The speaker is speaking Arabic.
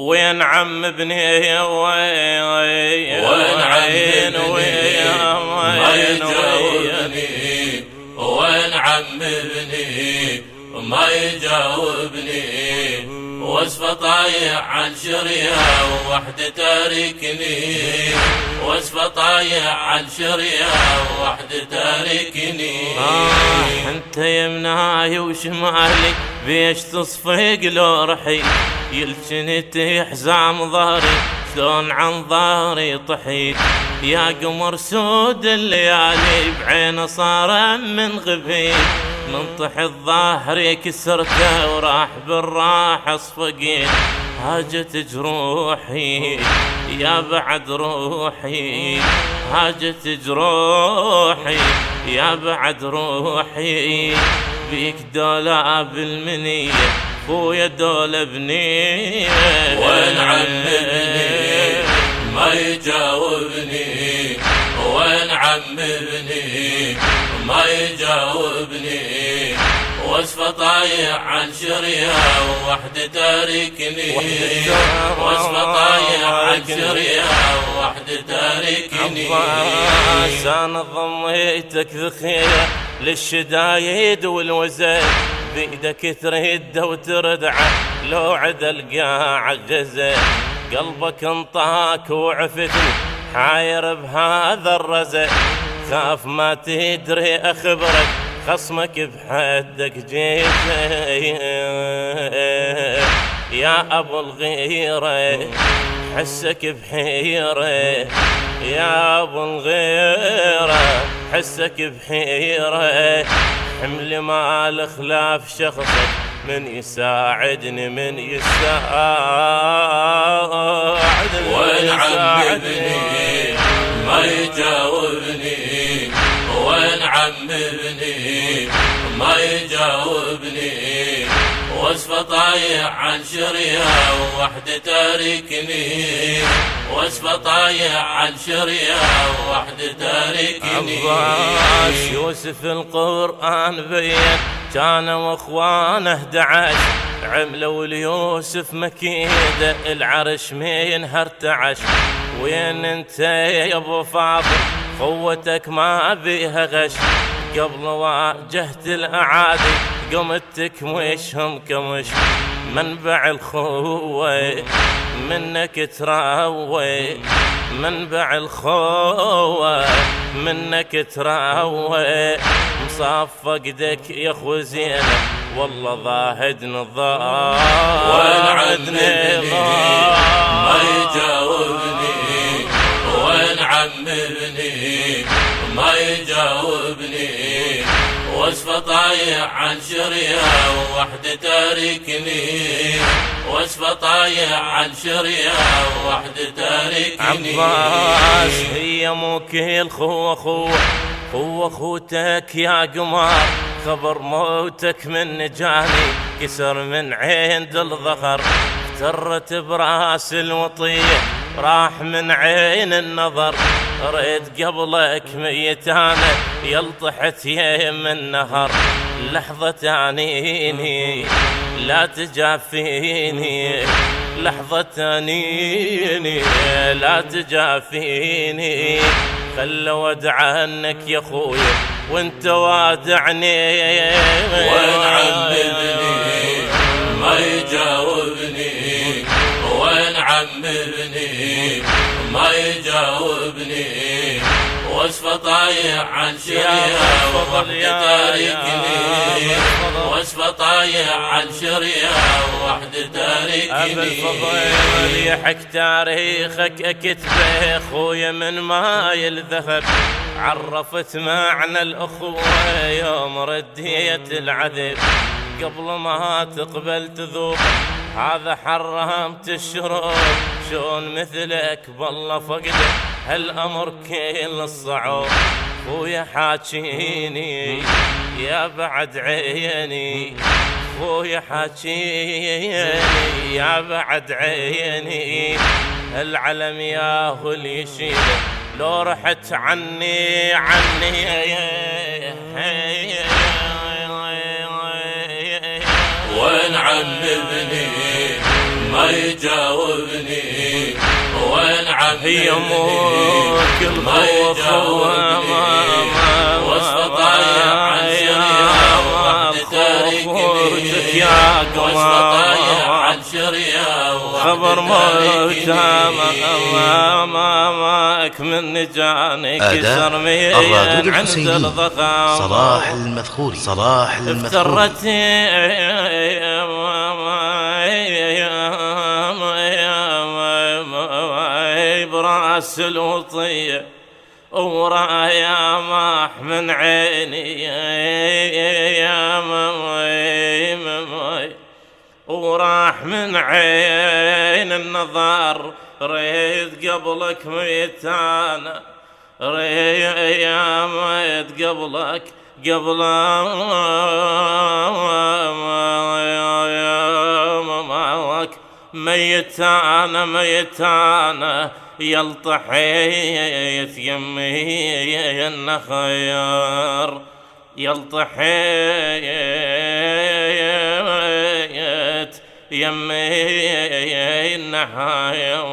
وين عم ابني وين عين ما يجاوبني، وين عم ابني ما يجاوبني، وصفه طايح عن شريعه ووحده تاركني، وصفه طايح عن شريعه ووحده تاركني. انت يمناي وشمالي بيش تصفق لو رحي، يلجنتي حزام ظهري شلون عن ظهري طحيت، يا قمر سود الليالي بعينه صار من غبي، من طحت ظهري كسرته وراح بالراحة صفقيت، هاجت جروحي يا بعد روحي، هاجت جروحي يا بعد روحي، بيك دولاب المنية خويا دول بنيه، وين عم ابني ما يجاوبني، وين عم ابني ما يجاوبني، وصفه طايح عن شريعه ووحده تاركني، وصفه طايح عن شريعه ووحده تاركني. انا ضميتك ذخيره للشدايد والوزن، بيدك ترده وتردعه لو عدل قاع جزء، قلبك انطاك وعفتني حاير بهذا الرزق، خاف ما تدري اخبرك خصمك بحدك جيت، يا ابو الغيره حسك بحيره، يا ابو الغيره حسك بحيره، حمل مال خلاف شخصك من يساعدني من يساعدني، وين عم ابني ما يجاوبني، وين عم ابني ما يجاوبني، وصفه طايح عن شريعه ووحده تاركني، وصفه طايح عن شريعه ووحده تاركني. عباس يوسف القرآن بين كان واخوانه 11، عملوا ليوسف مكيده العرش منها ارتعش، وين انت يا ابو فاضل قوتك ما بيها غش، قبل واجهت الاعادي قمت تكمشهم كمش، منبع الخوة منك تراوي، منبع الخوة منك تراوي، مصفق دك يا اخو زينب والله ضاهدني ضاهدني ما يجاوبني، وين عم ابني ما يجاوبني، وصفه طايح عن شريعه ووحده تاركني، وصفه طايح عن شريعه ووحده تاركني. عباس هي مو كل خو اخوتك يا قمار، خبر موتك من جاني كسر من عند الظهر، افترت براس الوطيه راح من عين النظر، ريت قبلك ميتانه يلطحت يم النهر، لحظة تانيني لا تجافيني، لحظة تانيني لا تجافيني، خل ودع عنك يا خويا وانت وادعني، وين عم ابني ما يجاوبني، وين عم ابني ما يجاوبني، وصفه طايح عن شريعه ووحده تاركني، وصفه طايح عن شريعه ووحده تاركني. بالفضيل يحك تاريخك اكتبه اخويا من ماي الذهب، عرفت معنى الاخوه يوم رديت العذب، قبل ما تقبل تذوق هذا حرمت الشرب، شون مثلك بالله فقدك هالامر كل الصعوب، خويا حاجيني يا بعد عيني، خويا حاجيني يا بعد عيني، العلم ياهو اللي يشيله لو رحت عني وين عم ابني ما ما يجاوبني وين عمي يموت ما يجاوبني وصفة طايح عن شريعة وحد تاركني وصفة طايح عن شريعة خبر موت امامك من جاني كسر مين عند الضخام صلاح المذخوري افترت براس الوطية ورايا ماح من عيني يا ماي وراح من عين النظر ريد قبلك ميتانا يا ميت قبلك ميتانا يلطحيت يمي النخير يلطحيت يمي النخير